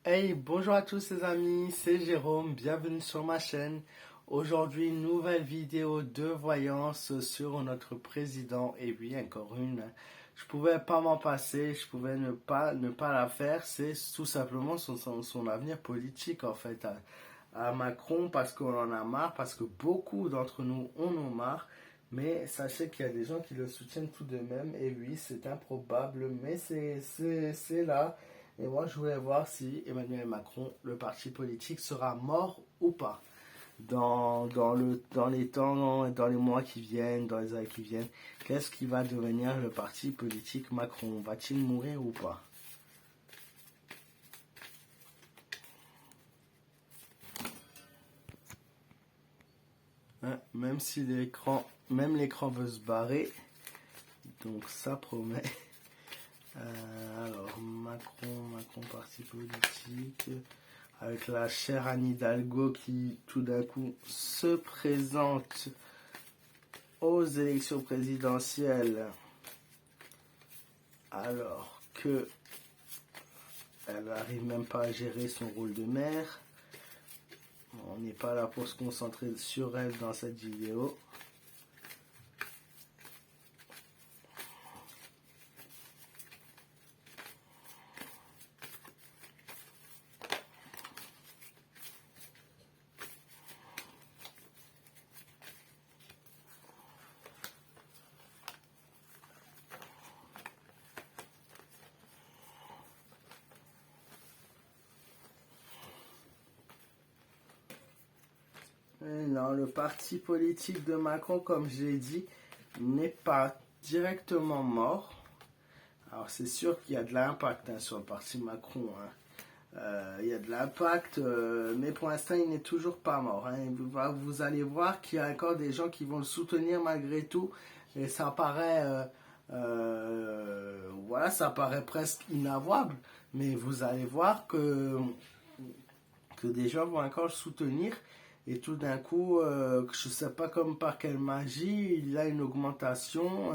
Hey, bonjour à tous les amis, c'est Jérôme, bienvenue sur ma chaîne. Aujourd'hui, nouvelle vidéo de voyance sur notre président. Et oui, encore une. Je pouvais pas m'en passer, je pouvais ne pas la faire. C'est tout simplement son avenir politique en fait à Macron parce qu'on en a marre, parce que beaucoup d'entre nous en ont marre. Mais sachez qu'il y a des gens qui le soutiennent tout de même. Et oui, c'est improbable, mais c'est là. Et moi, je voulais voir si Emmanuel Macron, le parti politique, sera mort ou pas dans les temps, dans les mois qui viennent, dans les années qui viennent. Qu'est-ce qui va devenir le parti politique Macron? Va-t-il mourir ou pas? Hein, même si même l'écran veut se barrer, donc ça promet. Alors, Macron, parti politique, avec la chère Anne Hidalgo qui tout d'un coup se présente aux élections présidentielles alors que elle n'arrive même pas à gérer son rôle de maire. On n'est pas là pour se concentrer sur elle dans cette vidéo. Non, le parti politique de Macron, comme je l'ai dit, n'est pas directement mort. Alors c'est sûr qu'il y a de l'impact sur le parti Macron. Il y a de l'impact, mais pour l'instant il n'est toujours pas mort. Vous allez voir qu'il y a encore des gens qui vont le soutenir malgré tout. Et ça paraît, voilà, ça paraît presque inavouable. Mais vous allez voir que des gens vont encore le soutenir. Et tout d'un coup, je ne sais pas comme par quelle magie, il a une augmentation.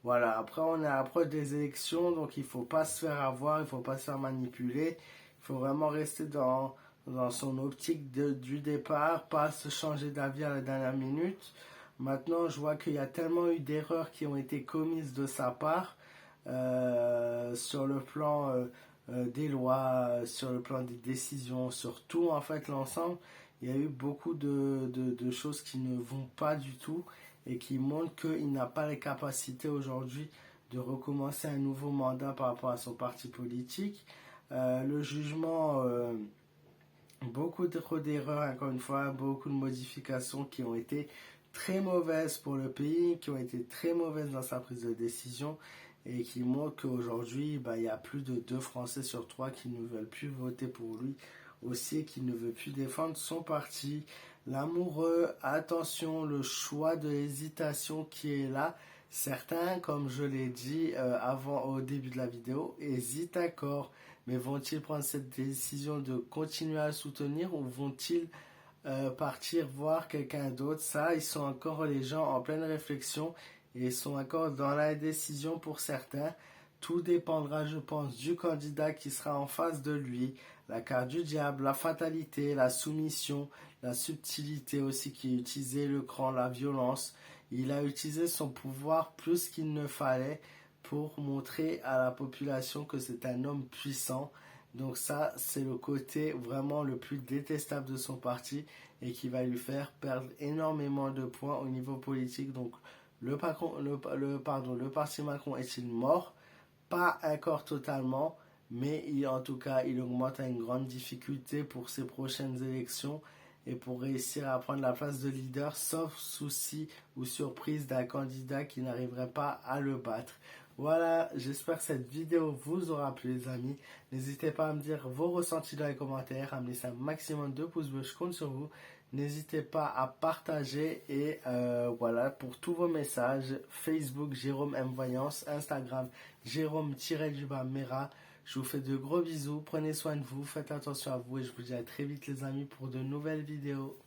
Voilà, après on est à l'approche des élections, donc il ne faut pas se faire avoir, il ne faut pas se faire manipuler. Il faut vraiment rester dans son optique du départ, pas se changer d'avis à la dernière minute. Maintenant, je vois qu'il y a tellement eu d'erreurs qui ont été commises de sa part sur le plan des lois, sur le plan des décisions, sur tout en fait l'ensemble. Il y a eu beaucoup de choses qui ne vont pas du tout et qui montrent qu'il n'a pas les capacités aujourd'hui de recommencer un nouveau mandat par rapport à son parti politique. Le jugement, beaucoup d'erreurs, encore une fois, beaucoup de modifications qui ont été très mauvaises pour le pays, qui ont été très mauvaises dans sa prise de décision et qui montrent qu'aujourd'hui, il y a plus de 2 Français sur 3 qui ne veulent plus voter pour lui aussi et qui ne veut plus défendre son parti. L'amoureux, attention, le choix de l'hésitation qui est là. Certains, comme je l'ai dit avant au début de la vidéo, hésitent encore. Mais vont-ils prendre cette décision de continuer à le soutenir ou vont-ils partir voir quelqu'un d'autre? Ça, ils sont encore les gens en pleine réflexion et ils sont encore dans la décision pour certains. Tout dépendra, je pense, du candidat qui sera en face de lui. La carte du diable, la fatalité, la soumission, la subtilité aussi qui a utilisé le cran, la violence. Il a utilisé son pouvoir plus qu'il ne fallait pour montrer à la population que c'est un homme puissant. Donc ça, c'est le côté vraiment le plus détestable de son parti et qui va lui faire perdre énormément de points au niveau politique. Donc le parti Macron est-il mort? Pas encore totalement, mais en tout cas, il augmente à une grande difficulté pour ses prochaines élections et pour réussir à prendre la place de leader, sauf souci ou surprise d'un candidat qui n'arriverait pas à le battre. Voilà, j'espère que cette vidéo vous aura plu les amis. N'hésitez pas à me dire vos ressentis dans les commentaires, à me laisser un maximum de pouces bleus, je compte sur vous. N'hésitez pas à partager et voilà pour tous vos messages. Facebook Jérôme M Voyance, Instagram Jérôme-Mera. Je vous fais de gros bisous, prenez soin de vous, faites attention à vous et je vous dis à très vite les amis pour de nouvelles vidéos.